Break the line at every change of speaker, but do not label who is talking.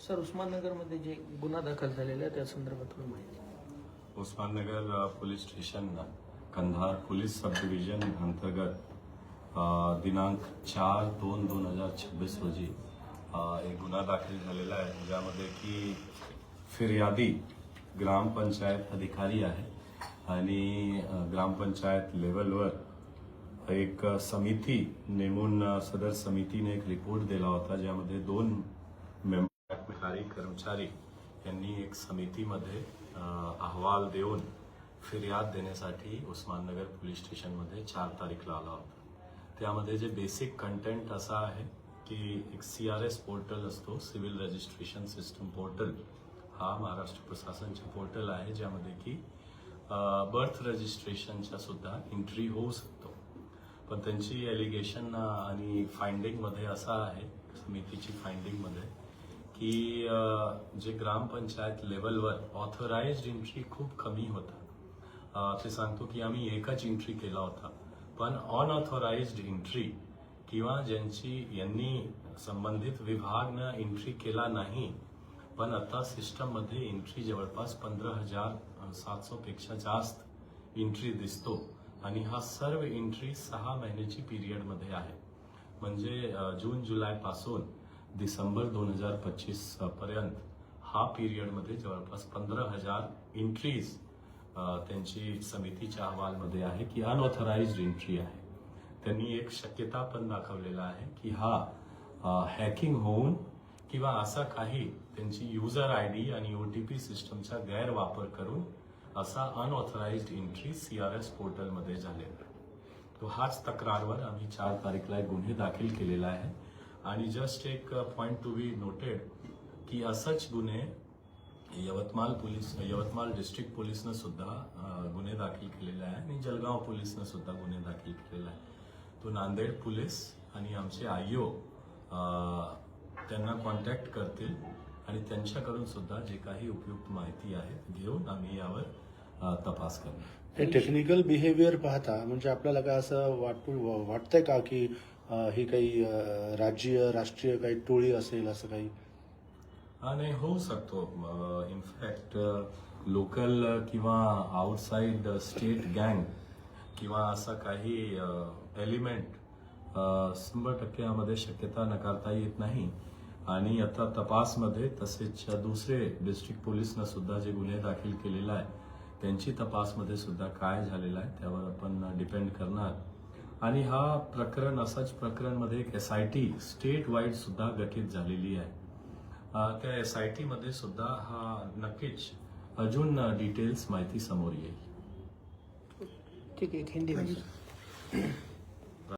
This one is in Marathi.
सर, उस्माननगरमध्ये जे गुन्हा दाखल झालेला आहे त्या संदर्भात माहिती.
Usmannagar police station Kandhar police सब डिव्हिजन अंतर्गत दिनांक 4/2/2026 रोजी एक गुन्हा दाखल झालेला आहे, ज्यामध्ये की फिर्यादी ग्रामपंचायत अधिकारी आहे आणि ग्रामपंचायत लेवलवर एक समिती नेमून सदर समितीने एक रिपोर्ट दिला होता, ज्यामध्ये 2 मेंबर कर्मचारी यांनी एक समितीमध्ये अहवाल देऊन फिर्याद देण्यासाठी उस्माननगर पोलीस स्टेशनमध्ये 4 तारीखला आला होता. त्यामध्ये जे बेसिक कंटेंट असा आहे की एक CRS पोर्टल असतो, सिव्हिल रजिस्ट्रेशन सिस्टम पोर्टल. हा महाराष्ट्र प्रशासनचा पोर्टल आहे, ज्यामध्ये की बर्थ रजिस्ट्रेशनच्या सुद्धा एंट्री होऊ शकतो. पण त्यांची एलिगेशन आणि फाइंडिंगमध्ये असा आहे, समितीची फाइंडिंगमध्ये, की जे ग्रामपंचायत लेवलवर ऑथराइज्ड एंट्री खूप कमी होता. ते सांगतो की आम्ही एकच एंट्री केला होता, पण अनऑथराइज्ड एंट्री किंवा यांनी संबंधित विभागनं एंट्री केला नाही, पण आता सिस्टममध्ये एंट्री जवळपास 15,700 पेक्षा जास्त एंट्री दिसतो आणि हा सर्व एंट्री 6 महिन्याची पिरियडमध्ये आहे. म्हणजे जून-जुलै पासून डिसेंबर 2025 पर्यंत हा पिरियडमध्ये जवळपास 15,000 एंट्रीज त्यांची समितीच्या अहवालमध्ये आहे की अनऑथराइज्ड एंट्री आहे. त्यांनी एक शक्यता पण दाखवलेला आहे की हा हॅकिंग होऊन किंवा असा काही त्यांची युजर ID आणि OTP सिस्टमचा गैरवापर करून असा अनऑथराइज्ड एंट्री CRS पोर्टलमध्ये झालेला. तो हाच तक्रारवर आम्ही 4 तारीखला एक गुन्हे दाखल केलेला आहे. आणि जस्ट एक पॉइंट टू बी नोटेड की असंच गुन्हे यवतमाळ डिस्ट्रिक्ट पोलिसनं सुद्धा गुन्हे दाखल केलेले आहे आणि जळगाव पोलिसनं सुद्धा गुन्हे दाखल केलेला आहे. तो नांदेड पोलीस आणि आमचे IO त्यांना कॉन्टॅक्ट करतील आणि त्यांच्याकडून सुद्धा जे काही उपयुक्त माहिती आहे घेऊन आम्ही यावर तपास करणार.
हे टेक्निकल बिहेवियर पाहता म्हणजे आपल्याला काय असं वाटतंय का की ही काही राष्ट्रीय काही टोळी असेल असं काही?
नाही, होऊ शकतो. इनफॅक्ट लोकल किंवा आउटसाइड स्टेट गँग किंवा असा काही एलिमेंट 100% यामध्ये शक्यता नकारता येत नाही. आणि आता तपासमध्ये तसेच दुसरे डिस्ट्रिक्ट पोलिसनं सुद्धा जे गुन्हे दाखल केलेला आहे त्यांची तपासमध्ये सुद्धा काय झालेलं आहे त्यावर आपण डिपेंड करणार. आणि हा प्रकरण असाच प्रकरणमध्ये एक SIT स्टेट वाईड सुद्धा गठीत झालेली आहे. त्या SIT मध्ये सुद्धा हा नक्कीच अजून डिटेल्स माहिती समोर येईल.
ठीक आहे, हिंदी में